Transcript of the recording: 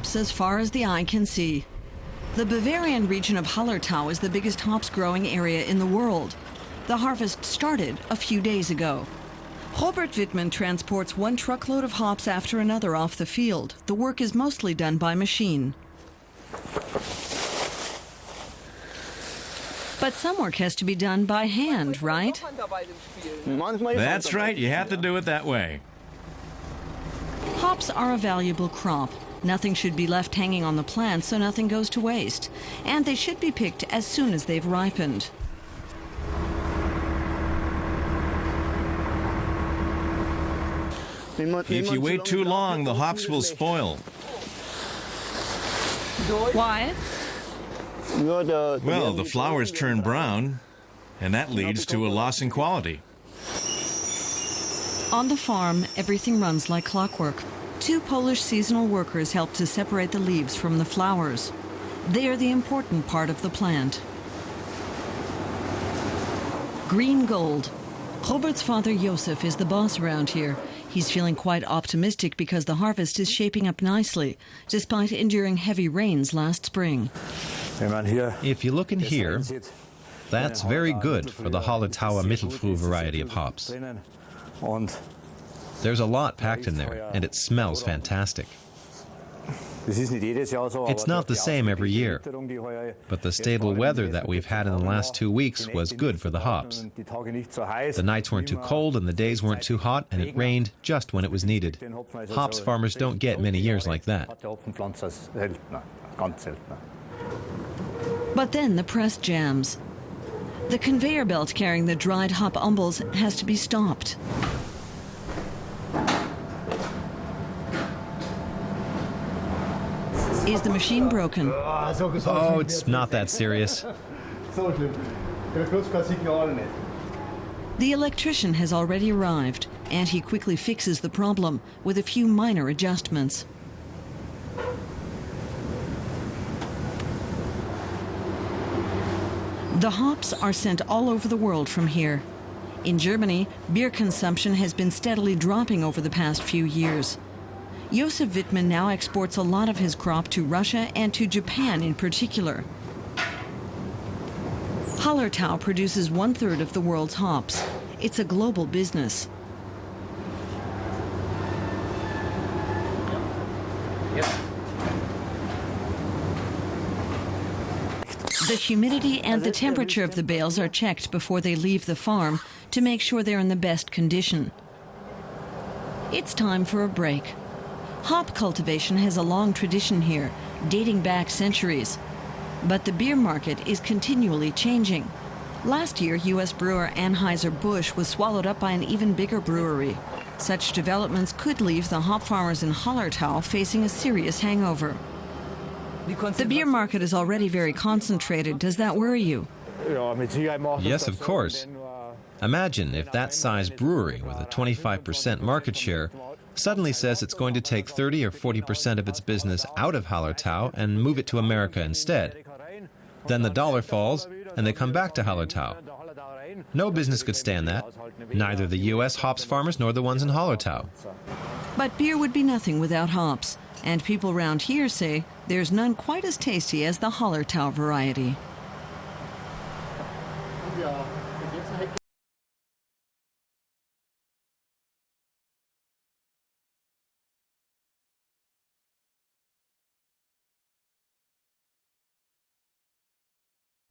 hops as far as the eye can see. The Bavarian region of Hallertau is the biggest hops growing area in the world. The harvest started a few days ago. worried.Their transports one truckload of hops after another off the field. The work is mostly done by machine. But some work has to be done by hand, right? That's right, you have to do it that way. Hops are a valuable crop. Nothing should be left hanging on the plant so nothing goes to waste. And they should be picked as soon as they've ripened. If you wait too long, the hops will spoil. Why? Well, the flowers turn brown, and that leads to a loss in quality. On the farm, everything runs like clockwork. 2 Polish seasonal workers help to separate the leaves from the flowers. They are the important part of the plant. Green gold. Robert's father Josef is the boss around here. He's feeling quite optimistic because the harvest is shaping up nicely, despite enduring heavy rains last spring. If you look in here, that's very good for the Hallertauer Mittelfrüh variety of hops. There's a lot packed in there, and it smells fantastic. It's not the same every year, but the stable weather that we've had in the last 2 weeks was good for the hops. The nights weren't too cold and the days weren't too hot, and it rained just when it was needed. Hops farmers don't get many years like that. But then the press jams. The conveyor belt carrying the dried hop umbels has to be stopped. Is the machine broken? Oh, it's not that serious. The electrician has already arrived, and he quickly fixes the problem with a few minor adjustments. The hops are sent all over the world from here. In Germany, beer consumption has been steadily dropping over the past few years. Josef Wittmann now exports a lot of his crop to Russia and to Japan in particular. Hallertau produces 1/3 of the world's hops. It's a global business. The humidity and the temperature of the bales are checked before they leave the farm to make sure they're in the best condition. It's time for a break. Hop cultivation has a long tradition here, dating back centuries. But the beer market is continually changing. Last year, U.S. brewer Anheuser-Busch was swallowed up by an even bigger brewery. Such developments could leave the hop farmers in Hallertau facing a serious hangover. The beer market is already very concentrated. Does that worry you? Yes, of course. Imagine if that size brewery with a 25% market share suddenly says it's going to take 30 or 40% of its business out of Hallertau and move it to America instead. Then the dollar falls and they come back to Hallertau. No business could stand that, neither the U.S. hops farmers nor the ones in Hallertau. But beer would be nothing without hops, and people around here say there's none quite as tasty as the Hallertau variety.